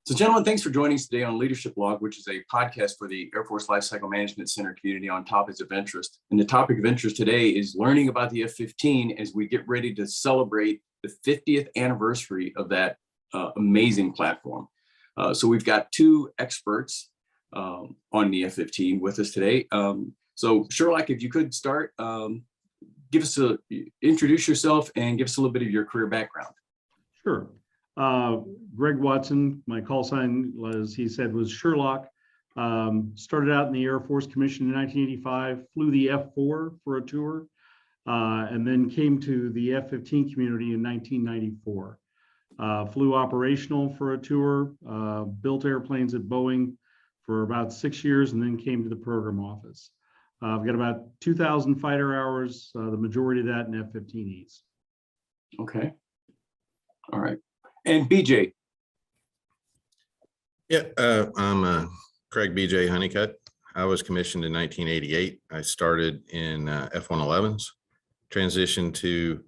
So gentlemen, thanks for joining us today on Leadership Log, which is a podcast for the Air Force Lifecycle Management Center community on topics of interest. And the topic of interest today is learning about the F-15 as we get ready to celebrate the 50th anniversary of that amazing platform. So we've got two experts on the F-15 with us today. So Sherlock, if you could start, introduce yourself and give us a little bit of your career background. Sure. Greg Watson, my call sign, as he said, was Sherlock. Started out in the Air Force, commissioned in 1985, flew the F-4 for a tour, and then came to the F-15 community in 1994. Flew operational for a tour, built airplanes at Boeing for about 6 years, and then came to the program office. I've got about 2,000 fighter hours, the majority of that in F-15Es. Okay. All right. And BJ. Yeah, I'm Craig BJ Honeycutt. I was commissioned in 1988. I started in F-111s, transitioned to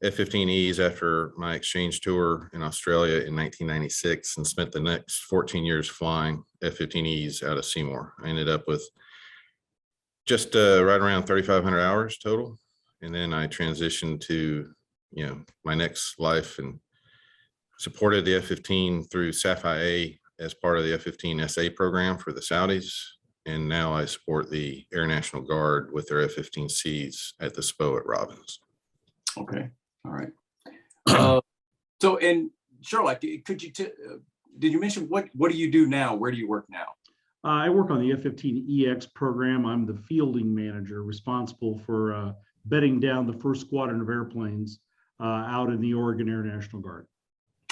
F-15Es after my exchange tour in Australia in 1996, and spent the next 14 years flying F-15Es out of Seymour. I ended up with just right around 3,500 hours total. And then I transitioned to, my next life and supported the F-15 through SAF-IA as part of the F-15 SA program for the Saudis. And now I support the Air National Guard with their F-15Cs at the SPO at Robins. Okay. All right. So, and Sherlock, could you, did you mention what do you do now? Where do you work now? I work on the F-15EX program. I'm the fielding manager responsible for bedding down the first squadron of airplanes out in the Oregon Air National Guard.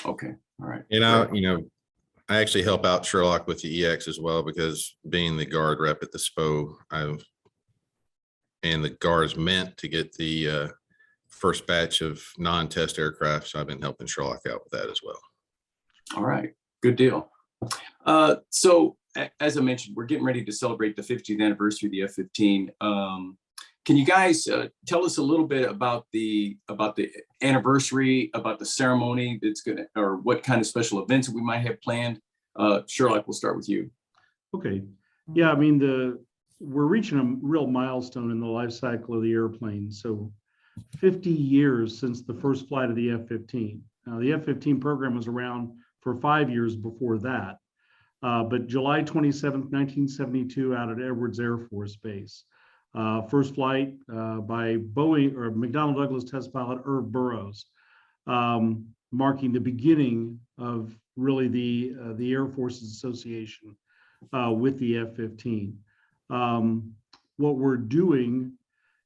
Okay. All right. And I actually help out Sherlock with the EX as well, because being the guard rep at the SPO, and the guard's meant to get the first batch of non-test aircraft. So I've been helping Sherlock out with that as well. All right. Good deal. So as I mentioned, we're getting ready to celebrate the 50th anniversary of the F-15. Can you guys tell us a little bit about the anniversary, about the ceremony that's gonna, or what kind of special events we might have planned? Sherlock, we'll start with you. Okay. Yeah, I mean, we're reaching a real milestone in the life cycle of the airplane. So 50 years since the first flight of the F-15. Now, the F-15 program was around for 5 years before that. But July 27th, 1972, out at Edwards Air Force Base. First flight by Boeing or McDonnell Douglas test pilot Irv Burroughs, marking the beginning of really the Air Force's association with the F-15. What we're doing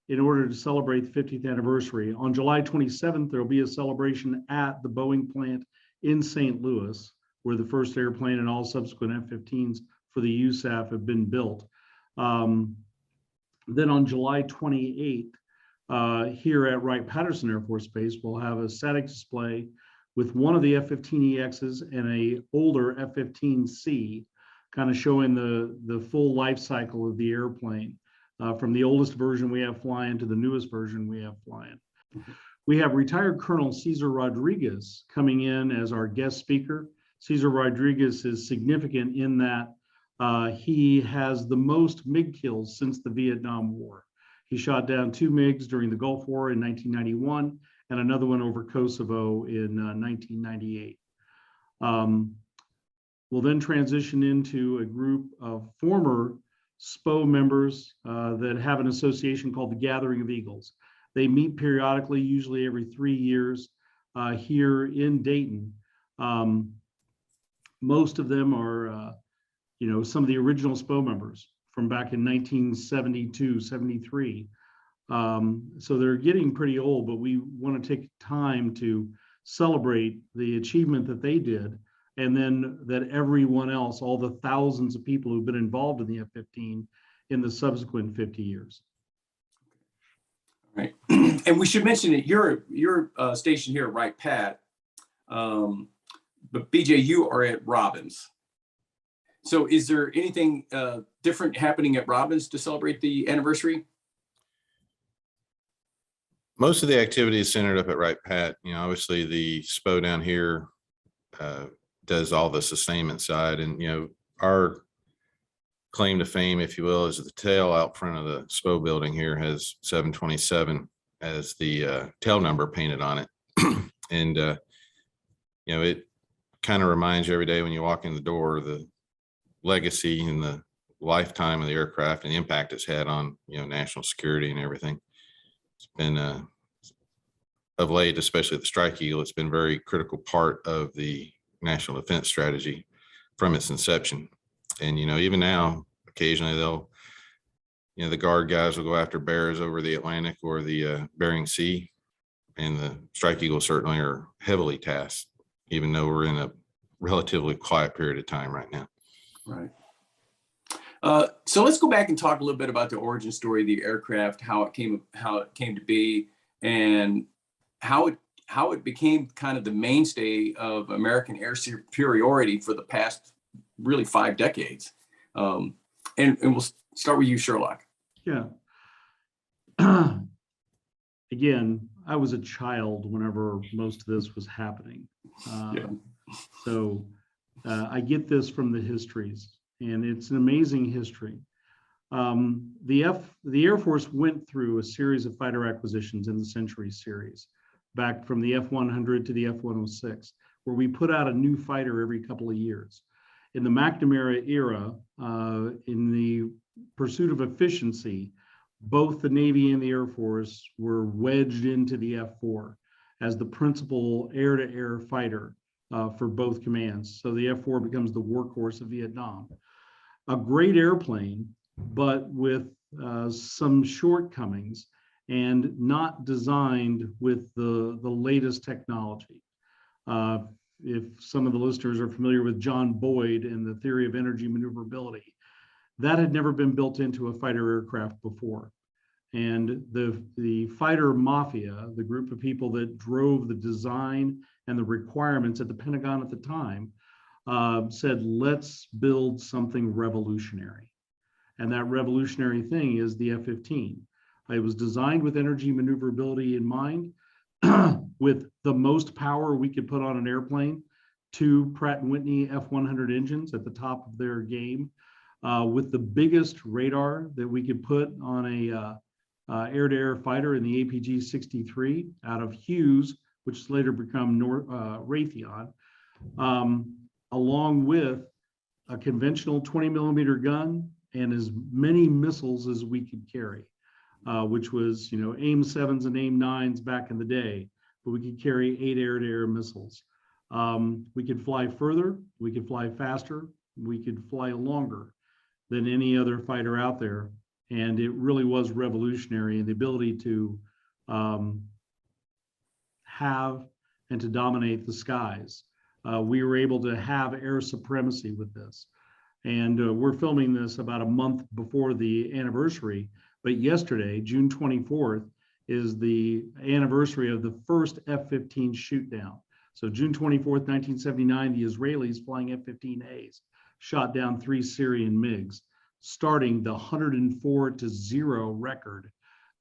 in order to celebrate the 50th anniversary, on July 27th, there will be a celebration at the Boeing plant in St. Louis, where the first airplane and all subsequent F-15s for the USAF have been built. Then on July 28th, here at Wright-Patterson Air Force Base, we'll have a static display with one of the F-15EXs and a older F-15C, kind of showing the full life cycle of the airplane, from the oldest version we have flying to the newest version we have flying. We have retired Colonel Cesar Rodriguez coming in as our guest speaker. Cesar Rodriguez is significant in that he has the most MiG kills since the Vietnam War. He shot down 2 MiGs during the Gulf War in 1991 and another one over Kosovo in 1998. We'll then transition into a group of former SPO members that have an association called the Gathering of Eagles. They meet periodically, usually every 3 years here in Dayton. Most of them are some of the original SPO members from back in 1972, 73. So they're getting pretty old, but we want to take time to celebrate the achievement that they did, and then that everyone else, all the thousands of people who've been involved in the F-15 in the subsequent 50 years. Right. And we should mention that you're stationed here at Wright-Pat, but BJ, you are at Robins. So is there anything different happening at Robins to celebrate the anniversary? Most of the activity is centered up at Wright-Pat. Obviously the SPO down here does all the sustainment side. And, our claim to fame, if you will, is the tail out front of the SPO building here has 727 as the tail number painted on it. And, it kind of reminds you every day when you walk in the door, the legacy and the lifetime of the aircraft and the impact it's had on, national security and everything. It's been, of late, especially the Strike Eagle, it's been a very critical part of the national defense strategy from its inception. And, even now, occasionally they'll, the Guard guys will go after bears over the Atlantic or the Bering Sea. And the Strike Eagle certainly are heavily tasked, even though we're in a relatively quiet period of time right now. Right. So let's go back and talk a little bit about the origin story of the aircraft, how it came to be, and how it became kind of the mainstay of American air superiority for the past really 5 decades. And we'll start with you, Sherlock. Yeah. Again, I was a child whenever most of this was happening. So I get this from the histories, and it's an amazing history. The Air Force went through a series of fighter acquisitions in the Century series, back from the F-100 to the F-106, where we put out a new fighter every couple of years. In the McNamara era, in the pursuit of efficiency, both the Navy and the Air Force were wedged into the F-4 as the principal air-to-air fighter for both commands. So the F-4 becomes the workhorse of Vietnam. A great airplane, but with some shortcomings and not designed with the latest technology. If some of the listeners are familiar with John Boyd and the theory of energy maneuverability, that had never been built into a fighter aircraft before. And the fighter mafia, the group of people that drove the design and the requirements at the Pentagon at the time, said, let's build something revolutionary. And that revolutionary thing is the F-15. It was designed with energy maneuverability in mind, with the most power we could put on an airplane, 2 Pratt & Whitney F-100 engines at the top of their game, with the biggest radar that we could put on a air-to-air fighter in the APG-63 out of Hughes, which has later become Raytheon, along with a conventional 20-millimeter gun and as many missiles as we could carry, which was, AIM-7s and AIM-9s back in the day, but we could carry 8 air-to-air missiles. We could fly further, we could fly faster, we could fly longer than any other fighter out there. And it really was revolutionary in the ability to have and to dominate the skies. We were able to have air supremacy with this. And we're filming this about a month before the anniversary, but yesterday, June 24th, is the anniversary of the first F-15 shoot down. So June 24th, 1979, the Israelis flying F-15As shot down 3 Syrian MiGs, starting the 104-0 record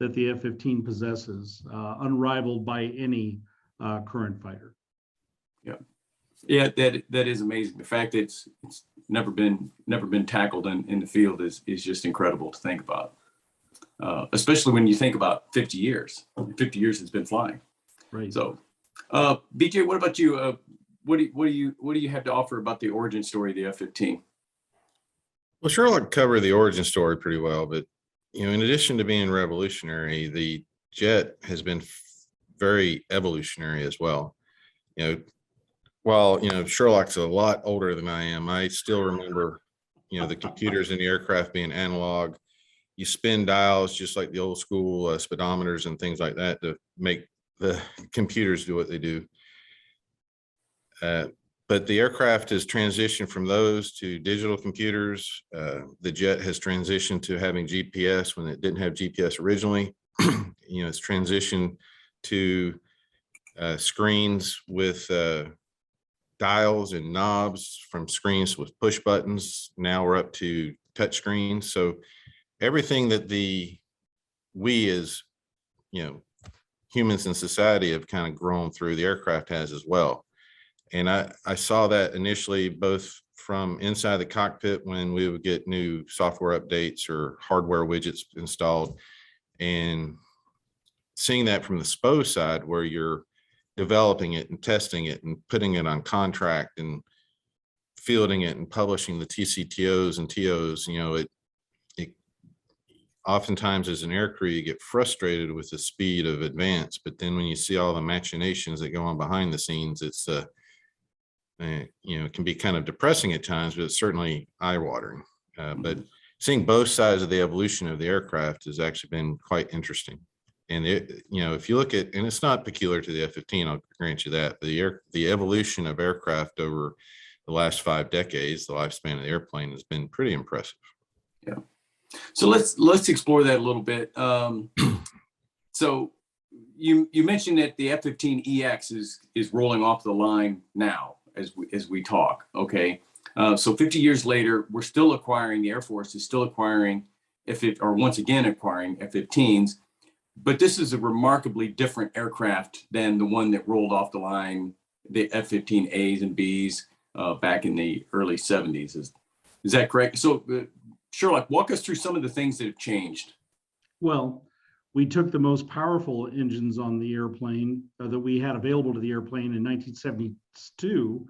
that the F-15 possesses, unrivaled by any current fighter. Yeah, that is amazing. The fact that it's never been tackled in the field is just incredible to think about. Especially when you think about 50 years. 50 years it's been flying. Right. So, BJ, what about you? What do you have to offer about the origin story of the F-15? Well, Sherlock covered the origin story pretty well, but in addition to being revolutionary, the jet has been very evolutionary as well. While Sherlock's a lot older than I am, I still remember the computers in the aircraft being analog. You spin dials just like the old school speedometers and things like that to make the computers do what they do. But the aircraft has transitioned from those to digital computers. The jet has transitioned to having GPS when it didn't have GPS originally. It's transitioned to screens with dials and knobs, from screens with push buttons. Now we're up to touch screens. So everything that we as humans in society have kind of grown through, the aircraft has as well. And I saw that initially both from inside the cockpit when we would get new software updates or hardware widgets installed, and seeing that from the SPO side where you're developing it and testing it and putting it on contract and fielding it and publishing the TCTOs and TOs, it oftentimes as an aircrew, you get frustrated with the speed of advance, but then when you see all the machinations that go on behind the scenes, it's it can be kind of depressing at times, but it's certainly eye-watering. But seeing both sides of the evolution of the aircraft has actually been quite interesting. And if you look at, and it's not peculiar to the F-15, I'll grant you that, but the evolution of aircraft over the last 5 decades, the lifespan of the airplane has been pretty impressive. Yeah. So let's explore that a little bit. So you mentioned that the F-15EX is rolling off the line now as we talk. Okay. So 50 years later, we're still acquiring, the Air Force is still acquiring once again acquiring F-15s, but this is a remarkably different aircraft than the one that rolled off the line, the F-15As and Bs back in the early 70s. Is that correct? So Sherlock, walk us through some of the things that have changed. Well, we took the most powerful engines on the airplane that we had available to the airplane in 1972.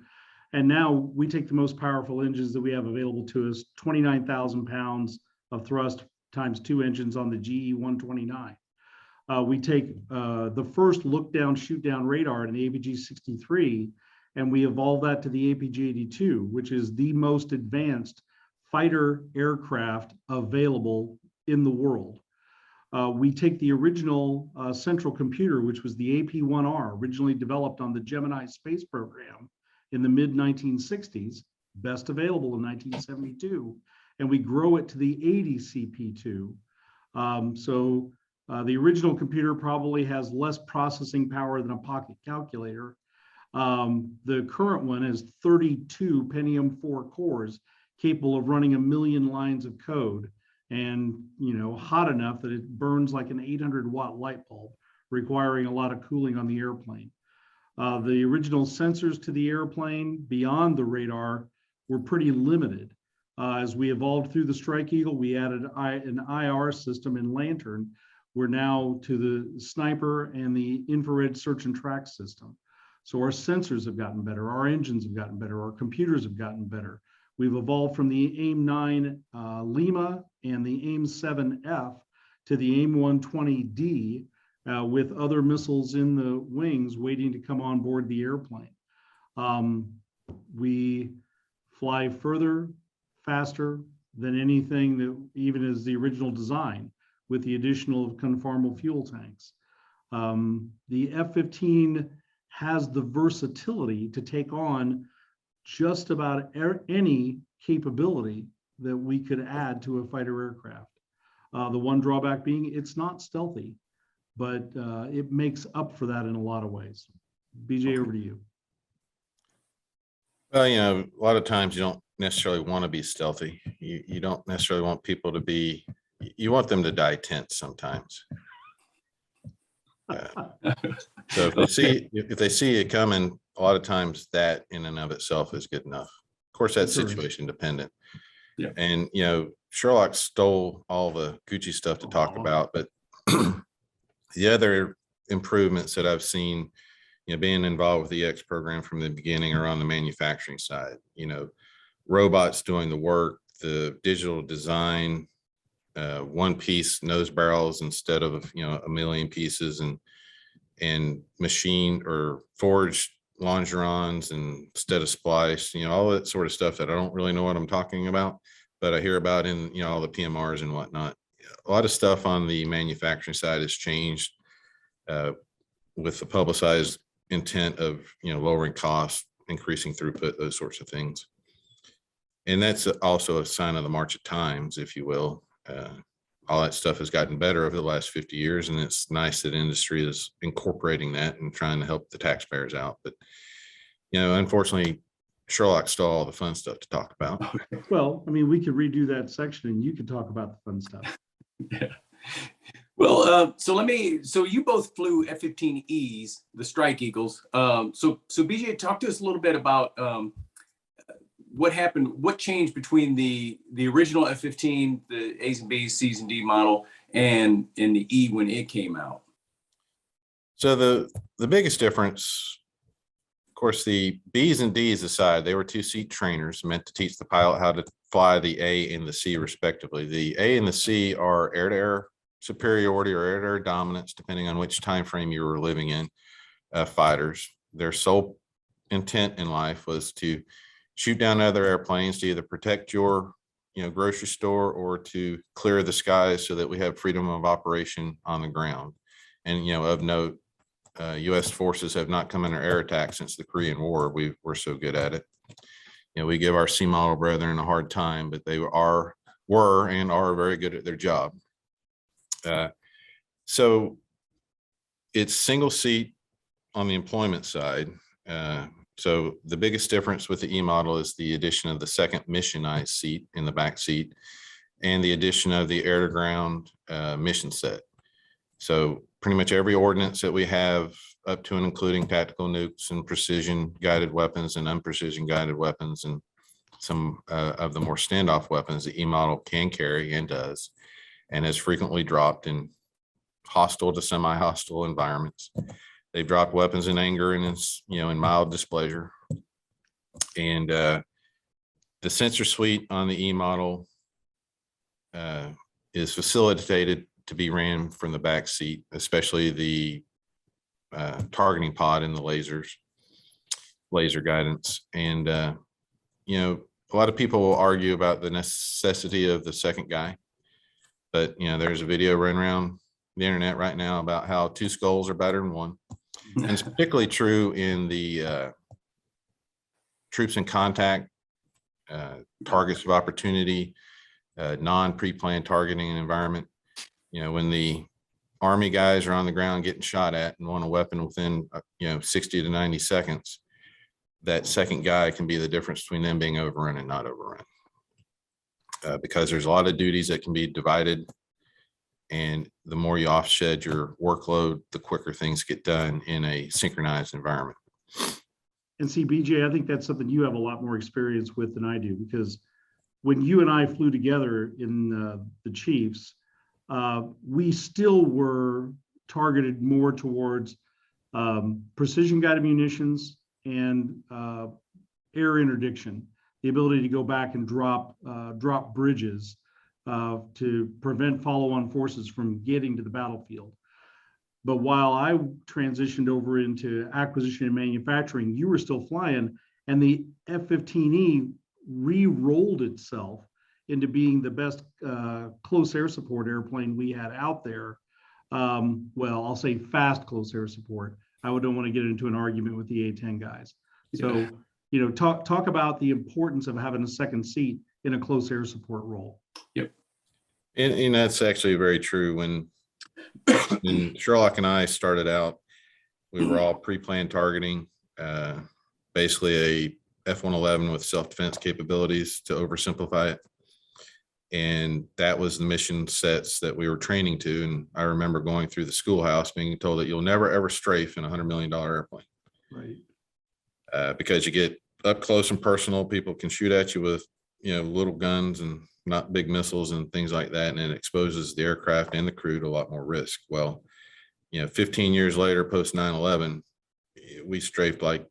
And now we take the most powerful engines that we have available to us, 29,000 pounds of thrust times 2 engines on the GE-129. We take the first look down, shoot down radar in the APG-63, and we evolve that to the APG-82, which is the most advanced fighter aircraft available in the world. We take the original central computer, which was the AP-1R, originally developed on the Gemini space program in the mid-1960s, best available in 1972, and we grow it to the 80 CP2. The original computer probably has less processing power than a pocket calculator. The current one has 32 Pentium 4 cores capable of running 1 million lines of code, and hot enough that it burns like an 800-watt light bulb, requiring a lot of cooling on the airplane. The original sensors to the airplane beyond the radar were pretty limited. As we evolved through the Strike Eagle, we added an IR system in Lantern. We're now to the Sniper and the infrared search and track system. So our sensors have gotten better, our engines have gotten better, our computers have gotten better. We've evolved from the AIM-9 Lima and the AIM-7F to the AIM-120D with other missiles in the wings waiting to come on board the airplane. We fly further, faster than anything that even is the original design, with the additional conformal fuel tanks. The F-15 has the versatility to take on just about any capability that we could add to a fighter aircraft. The one drawback being it's not stealthy, but it makes up for that in a lot of ways. BJ, over to you. Well, a lot of times you don't necessarily want to be stealthy. You don't necessarily want people to be, you want them to die tense sometimes. So if they see it coming, a lot of times that in and of itself is good enough. Of course, that's situation dependent. Yeah. And Sherlock stole all the Gucci stuff to talk about, but the other improvements that I've seen, being involved with the EX program from the beginning are on the manufacturing side. Robots doing the work, the digital design, one piece nose barrels instead of 1 million pieces, and machine or forged longerons and instead of splice, all that sort of stuff that I don't really know what I'm talking about, but I hear about in all the PMRs and whatnot. A lot of stuff on the manufacturing side has changed with the publicized intent of lowering costs, increasing throughput, those sorts of things. And that's also a sign of the march of times, if you will. All that stuff has gotten better over the last 50 years, and it's nice that industry is incorporating that and trying to help the taxpayers out. But, unfortunately, Sherlock stole all the fun stuff to talk about. Well, we could redo that section and you could talk about the fun stuff. Yeah. Well, so you both flew F-15Es, the Strike Eagles. So BJ, talk to us a little bit about what happened, what changed between the original F-15, the A's and B's, C's and D model, and the E when it came out. So the biggest difference, of course, the B's and D's aside, they were two-seat trainers meant to teach the pilot how to fly the A and the C respectively. The A and the C are air-to-air superiority or air-to-air dominance, depending on which time frame you were living in, fighters. Their sole intent in life was to shoot down other airplanes to either protect your grocery store or to clear the skies so that we have freedom of operation on the ground. And of note, U.S. forces have not come under air attack since the Korean War. We're so good at it. We give our C model brethren a hard time, but they were and are very good at their job. So it's single seat on the employment side. So the biggest difference with the E model is the addition of the second missionized seat in the back seat and the addition of the air to ground mission set. So pretty much every ordnance that we have up to and including tactical nukes and precision guided weapons and unprecision guided weapons and some of the more standoff weapons the E model can carry and does, and has frequently dropped in hostile to semi-hostile environments. They've dropped weapons in anger and in mild displeasure. And the sensor suite on the E model is facilitated to be ran from the back seat, especially the targeting pod and the laser guidance. And a lot of people will argue about the necessity of the second guy, but there's a video running around the internet right now about how two skulls are better than one. And it's particularly true in the troops in contact, targets of opportunity, non-pre-planned targeting and environment. When the Army guys are on the ground getting shot at and want a weapon within 60 to 90 seconds, that second guy can be the difference between them being overrun and not overrun. Because there's a lot of duties that can be divided, and the more you offshed your workload, the quicker things get done in a synchronized environment. And see, BJ, I think that's something you have a lot more experience with than I do, because when you and I flew together in the Chiefs, we still were targeted more towards precision guided munitions and air interdiction, the ability to go back and drop bridges to prevent follow-on forces from getting to the battlefield. But while I transitioned over into acquisition and manufacturing, you were still flying, and the F-15E re-rolled itself into being the best close air support airplane we had out there. Well, I'll say fast close air support. I don't want to get into an argument with the A-10 guys. So, talk about the importance of having a second seat in a close air support role. Yep. And that's actually very true. When Sherlock and I started out, we were all pre-planned targeting, basically a F-111 with self-defense capabilities, to oversimplify it. And that was the mission sets that we were training to. And I remember going through the schoolhouse being told that you'll never ever strafe in a $100 million airplane. Right. Because you get up close and personal, people can shoot at you with, little guns and not big missiles and things like that. And it exposes the aircraft and the crew to a lot more risk. Well, 15 years later, post 9/11, we strafed like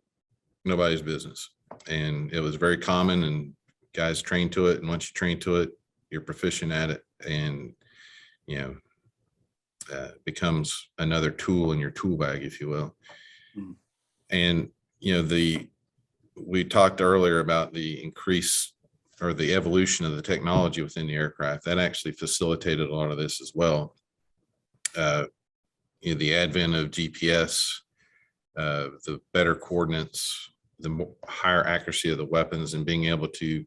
nobody's business. And it was very common, and guys trained to it. And once you train to it, you're proficient at it, and becomes another tool in your tool bag, if you will. Mm. And we talked earlier about the increase or the evolution of the technology within the aircraft that actually facilitated a lot of this as well. The advent of GPS, the better coordinates, the higher accuracy of the weapons, and being able to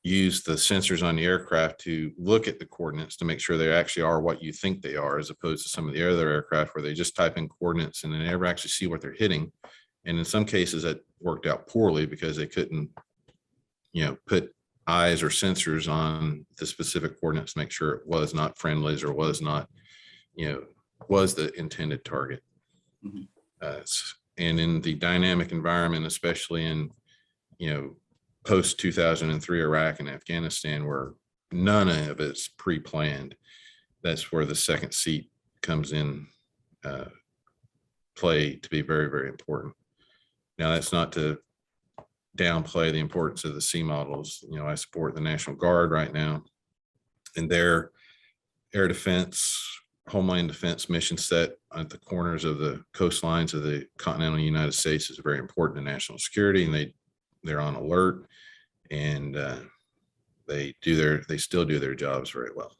use the sensors on the aircraft to look at the coordinates to make sure they actually are what you think they are, as opposed to some of the other aircraft where they just type in coordinates and they never actually see what they're hitting. And in some cases that worked out poorly because they couldn't, put eyes or sensors on the specific coordinates, make sure it was not friendlies or was not, was the intended target. Mhm. And in the dynamic environment, especially in, post 2003 Iraq and Afghanistan, where none of it's pre-planned, that's where the second seat comes in play to be very, very important. Now, that's not to downplay the importance of the C models. I support the National Guard right now, and their air defense, homeland defense mission set at the corners of the coastlines of the continental United States is very important to national security, and they're on alert, and they still do their jobs very well.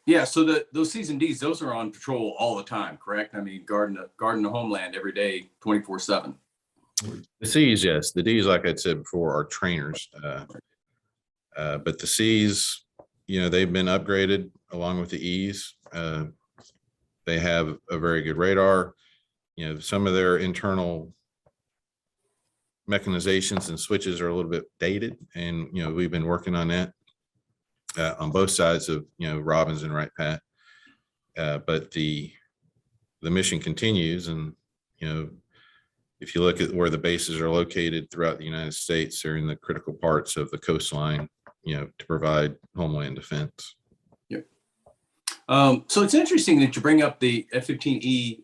Yeah. So those Cs and Ds, those are on patrol all the time, correct? I mean, guarding the homeland every day, 24/7. The Cs, yes. The Ds, like I said before, are trainers. But the Cs, they've been upgraded along with the Es. They have a very good radar. Some of their internal mechanizations and switches are a little bit dated, and we've been working on that on both sides of Robins and Wright-Pat. But the mission continues, and if you look at where the bases are located throughout the United States, they're in the critical parts of the coastline, to provide homeland defense. Yep. So it's interesting that you bring up the F-15E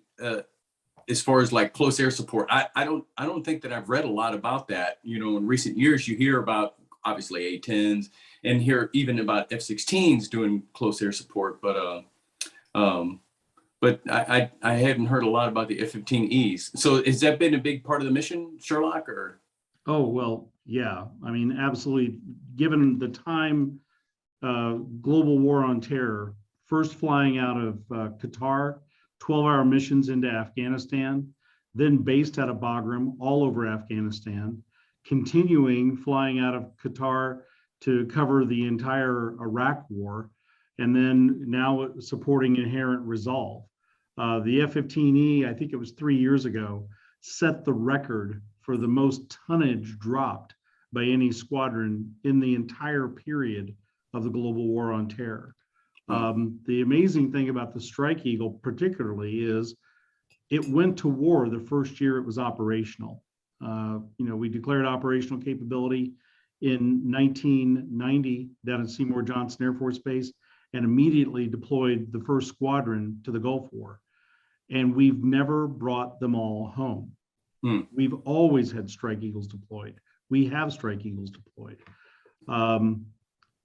as far as like close air support. I don't think that I've read a lot about that. In recent years, you hear about obviously A-10s and hear even about F-16s doing close air support, but I hadn't heard a lot about the F-15Es. So has that been a big part of the mission, Sherlock, or? Oh, well, yeah. I mean, absolutely. Given the time, global war on terror, first flying out of Qatar, 12-hour missions into Afghanistan, then based out of Bagram all over Afghanistan, continuing flying out of Qatar to cover the entire Iraq war, and then now supporting Inherent Resolve. The F-15E, I think it was 3 years ago, set the record for the most tonnage dropped by any squadron in the entire period of the global war on terror. The amazing thing about the Strike Eagle particularly is it went to war the first year it was operational. We declared operational capability in 1990 down at Seymour Johnson Air Force Base and immediately deployed the first squadron to the Gulf War. And we've never brought them all home. We've always had Strike Eagles deployed. We have Strike Eagles deployed.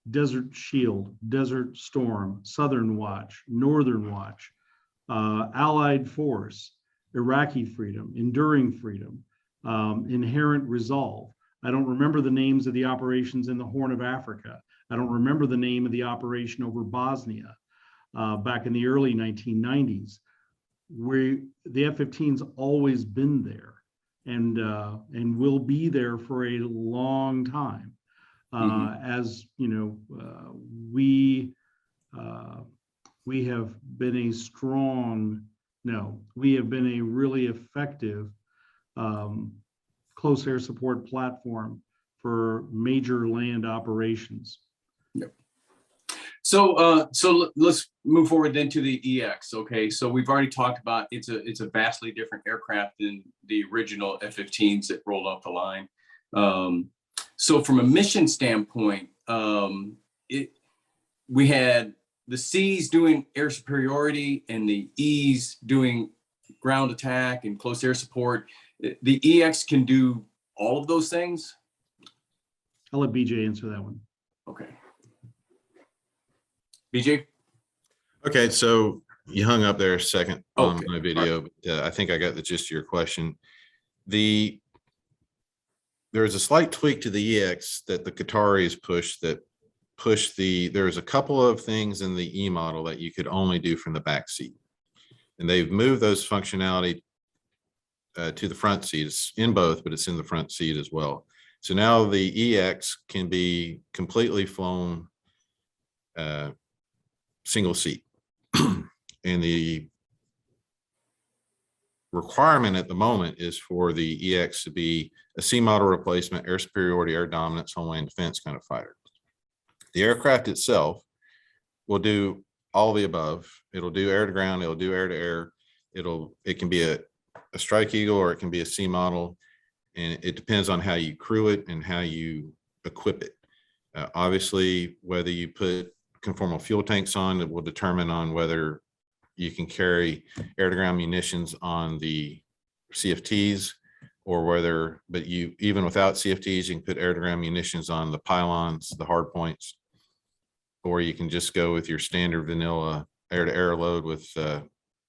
Desert Shield, Desert Storm, Southern Watch, Northern Watch, Allied Force, Iraqi Freedom, Enduring Freedom, Inherent Resolve. I don't remember the names of the operations in the Horn of Africa. I don't remember the name of the operation over Bosnia back in the early 1990s. The F-15's always been there and will be there for a long time. As you know, we have been we have been a really effective close air support platform for major land operations. Yep. So let's move forward then to the EX. Okay, so we've already talked about it's a vastly different aircraft than the original F-15s that rolled off the line. So from a mission standpoint, we had the C's doing air superiority and the E's doing ground attack and close air support. The EX can do all of those things? I'll let BJ answer that one. Okay. BJ? Okay, so you hung up there a second on Okay. my video, but I think I got the gist of your question. There is a slight tweak to the EX that the Qataris there's a couple of things in the E model that you could only do from the back seat. And they've moved those functionality to the front seat. It's in both, but it's in the front seat as well. So now the EX can be completely flown single seat. And the requirement at the moment is for the EX to be a C model replacement, air superiority, air dominance, homeland defense kind of fighter. The aircraft itself will do all the above. It'll do air to ground, it'll do air to air. It can be a Strike Eagle or it can be a C model. And it depends on how you crew it and how you equip it. Obviously, whether you put conformal fuel tanks on, it will determine on whether you can carry air to ground munitions on the CFTs or whether, but you, even without CFTs, you can put air to ground munitions on the pylons, the hard points, or you can just go with your standard vanilla air to air load with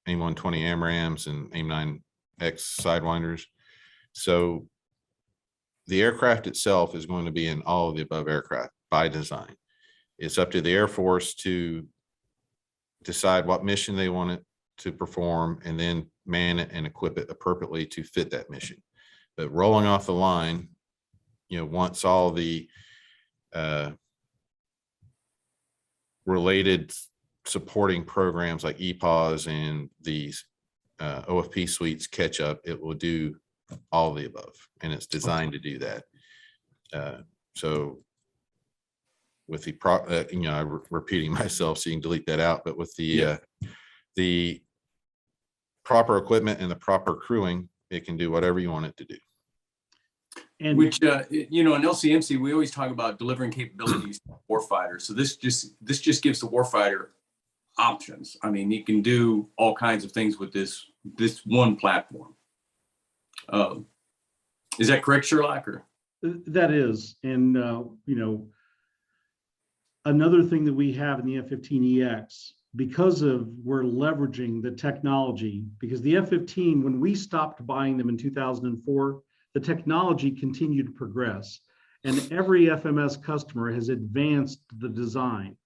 AIM-120 AMRAAMs and AIM-9X Sidewinders. So the aircraft itself is going to be in all of the above aircraft by design. It's up to the Air Force to decide what mission they want it to perform and then man it and equip it appropriately to fit that mission. But rolling off the line, once all the related supporting programs like EPAWS and these OFP suites catch up, it will do all of the above, and it's designed to do that. So with the I'm repeating myself, so you can delete that out, but with the proper equipment and the proper crewing, it can do whatever you want it to do. And which, in LCMC, we always talk about delivering capabilities to warfighters. So this just gives the warfighter options. I mean, you can do all kinds of things with this one platform. Is that correct, Sherlock? Or? that is, and another thing that we have in the F-15EX, because of we're leveraging the technology, because the F-15, when we stopped buying them in 2004, the technology continued to progress, and every FMS customer has advanced the design.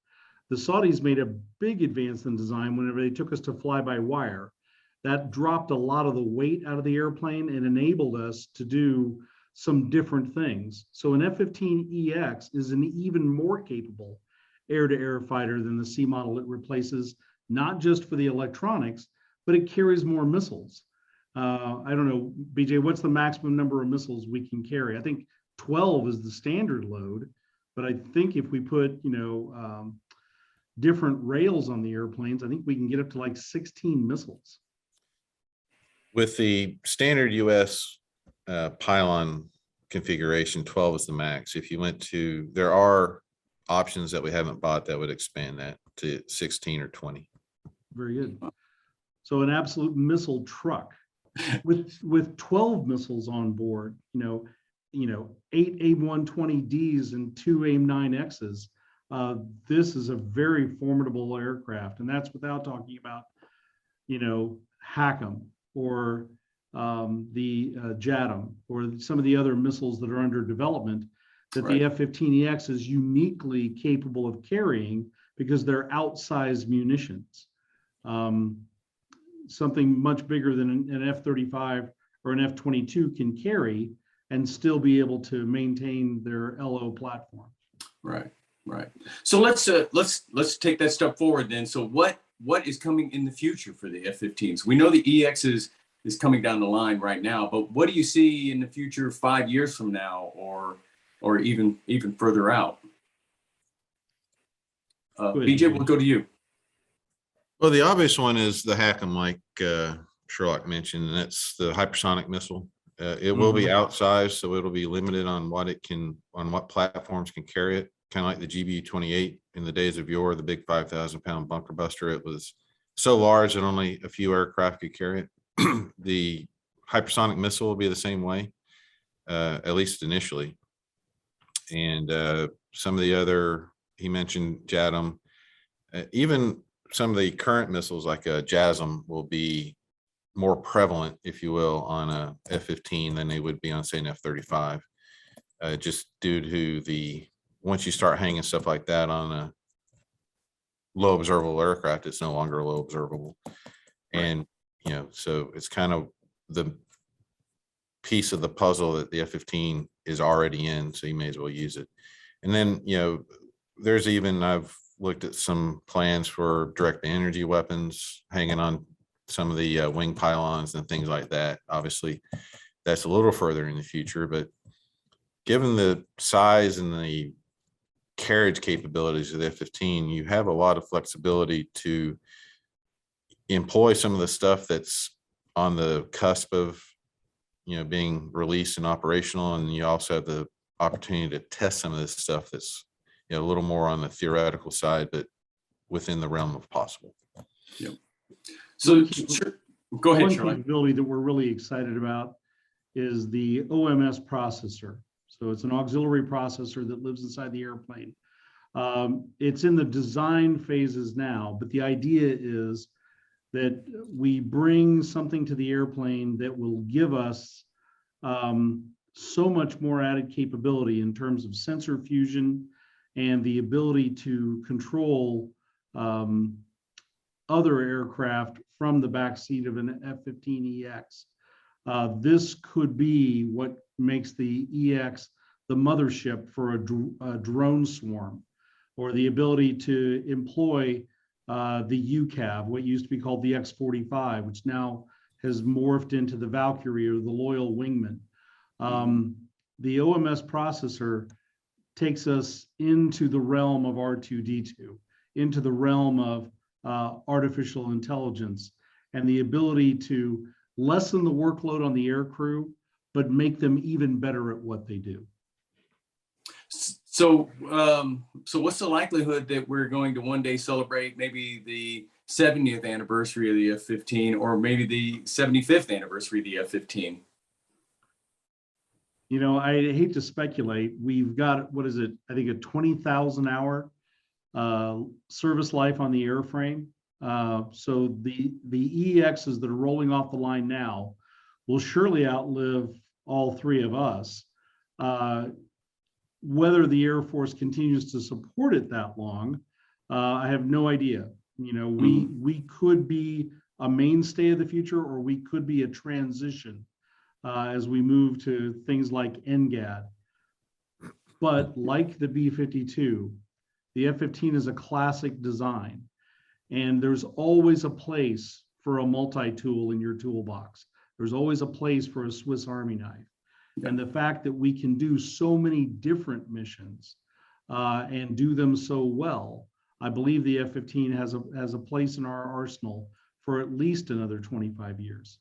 The Saudis made a big advance in design whenever they took us to fly-by-wire. That dropped a lot of the weight out of the airplane and enabled us to do some different things. So an F-15EX is an even more capable air-to-air fighter than the C model it replaces, not just for the electronics, but it carries more missiles. I don't know, BJ, what's the maximum number of missiles we can carry? I think 12 is the standard load, but I think if we put, different rails on the airplanes, I think we can get up to like 16 missiles. With the standard US pylon configuration, 12 is the max. If you went to, there are options that we haven't bought that would expand that to 16 or 20. Very good. So an absolute missile truck with 12 missiles on board, 8 AIM-120Ds and 2 AIM-9Xs. This is a very formidable aircraft, and that's without talking about, HACM or the JATM or some of the other missiles that are under development that the F-15EX is uniquely capable of carrying because they're outsized munitions. Something much bigger than an F-35 or an F-22 can carry and still be able to maintain their LO platform. Right. So let's take that step forward then. So what is coming in the future for the F-15s? We know the EX is coming down the line right now, but what do you see in the future 5 years from now or even further out? BJ, we'll go to you. Well, the obvious one is the HACM, like Sherlock mentioned, and that's the hypersonic missile. It will be outsized, so it'll be limited on what platforms can carry it. Kind of like the GBU-28 in the days of yore, the big 5,000-pound bunker buster. It was so large that only a few aircraft could carry it. The hypersonic missile will be the same way, at least initially. And some of the other, he mentioned JATM, even some of the current missiles like a JASM will be more prevalent, if you will, on a F-15 than they would be on, say, an F-35, just due to once you start hanging stuff like that on a low observable aircraft, it's no longer low observable. And, so it's kind of the piece of the puzzle that the F-15 is already in, so you may as well use it. And then, I've looked at some plans for direct energy weapons hanging on some of the wing pylons and things like that. Obviously, that's a little further in the future, but given the size and the carriage capabilities of the F-15, you have a lot of flexibility to employ some of the stuff that's on the cusp of, being released and operational. And you also have the opportunity to test some of this stuff that's, a little more on the theoretical side, but within the realm of possible. Yep. So sure. Go ahead, One Shirley. capability that we're really excited about is the OMS processor. So it's an auxiliary processor that lives inside the airplane. It's in the design phases now, but the idea is that we bring something to the airplane that will give us so much more added capability in terms of sensor fusion and the ability to control other aircraft from the backseat of an F-15EX. This could be what makes the EX the mothership for a drone swarm, or the ability to employ the UCAV, what used to be called the X-45, which now has morphed into the Valkyrie or the Loyal Wingman. The OMS processor takes us into the realm of R2-D2, into the realm of artificial intelligence, and the ability to lessen the workload on the aircrew, but make them even better at what they do. So, so what's the likelihood that we're going to one day celebrate maybe the 70th anniversary of the F-15, or maybe the 75th anniversary of the F-15? I hate to speculate. We've got, what is it? I think a 20,000 hour service life on the airframe. So the EXs that are rolling off the line now will surely outlive all three of us. Whether the Air Force continues to support it that long, I have no idea. We could be a mainstay of the future, or we could be a transition as we move to things like NGAD. But like the B-52, the F-15 is a classic design, and there's always a place for a multi-tool in your toolbox. There's always a place for a Swiss Army knife. And the fact that we can do so many different missions and do them so well, I believe the F-15 has a place in our arsenal for at least another 25 years.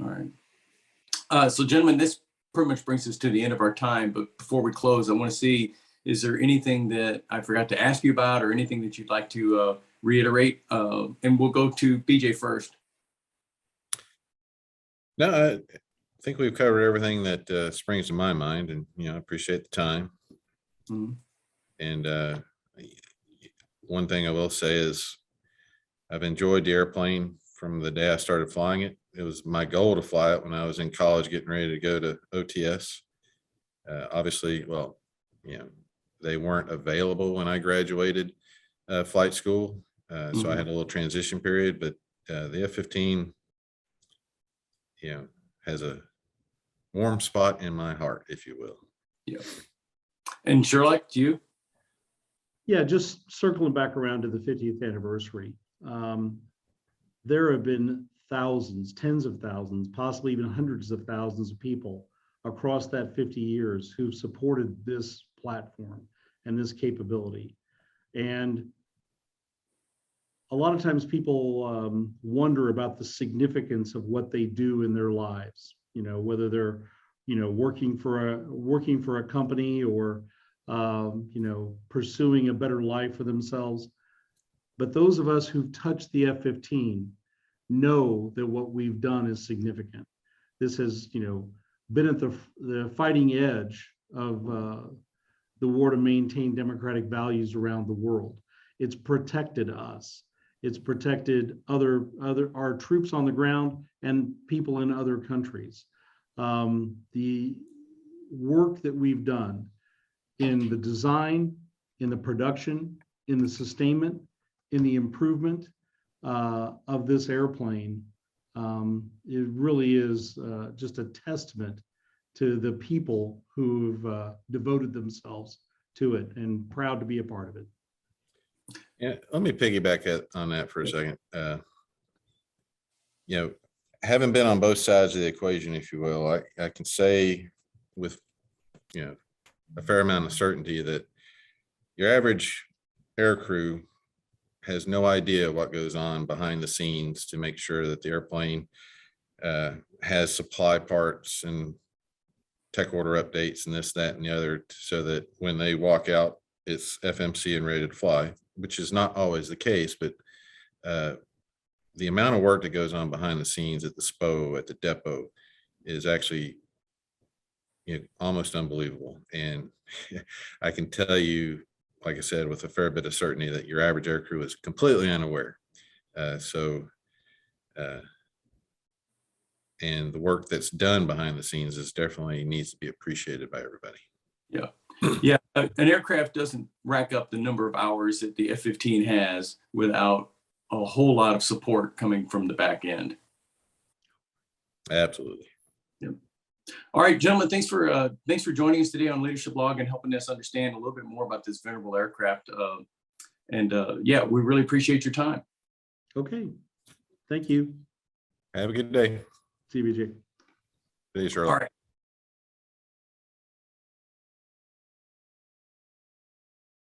All right. So gentlemen, this pretty much brings us to the end of our time, but before we close, I want to see, is there anything that I forgot to ask you about, or anything that you'd like to reiterate? And we'll go to BJ first. No, I think we've covered everything that springs to my mind, and I appreciate the time. Mm-hmm. And one thing I will say is I've enjoyed the airplane from the day I started flying it. It was my goal to fly it when I was in college, getting ready to go to OTS. Obviously, well, they weren't available when I graduated flight school. So I had a little transition period, but the F-15, has a warm spot in my heart, if you will. Yeah. And Sherlock, to you? Yeah, just circling back around to the 50th anniversary. There have been thousands, tens of thousands, possibly even hundreds of thousands of people across that 50 years who've supported this platform and this capability. And a lot of times people wonder about the significance of what they do in their lives, whether they're, working for a company, or, pursuing a better life for themselves. But those of us who've touched the F-15 know that what we've done is significant. This has, been at the fighting edge of the war to maintain democratic values around the world. It's protected us. It's protected our troops on the ground and people in other countries. The work that we've done in the design, in the production, in the sustainment, in the improvement of this airplane, it really is just a testament to the people who've devoted themselves to it, and proud to be a part of it. Yeah, let me piggyback on that for a second. having been on both sides of the equation, if you will, I can say with, a fair amount of certainty that your average air crew has no idea what goes on behind the scenes to make sure that the airplane has supply parts and tech order updates and this, that, and the other, so that when they walk out, it's FMC and ready to fly, which is not always the case, but the amount of work that goes on behind the scenes at the SPO, at the depot, is actually almost unbelievable. And I can tell you, like I said, with a fair bit of certainty, that your average air crew is completely unaware. And the work that's done behind the scenes is definitely needs to be appreciated by everybody. Yeah. Yeah. An aircraft doesn't rack up the number of hours that the F-15 has without a whole lot of support coming from the back end. Absolutely. Yep. All right, gentlemen, thanks for joining us today on Leadership Log and helping us understand a little bit more about this venerable aircraft. Yeah, we really appreciate your time. Okay. Thank you. Have a good day. CBJ. Thanks, Charlie. All right.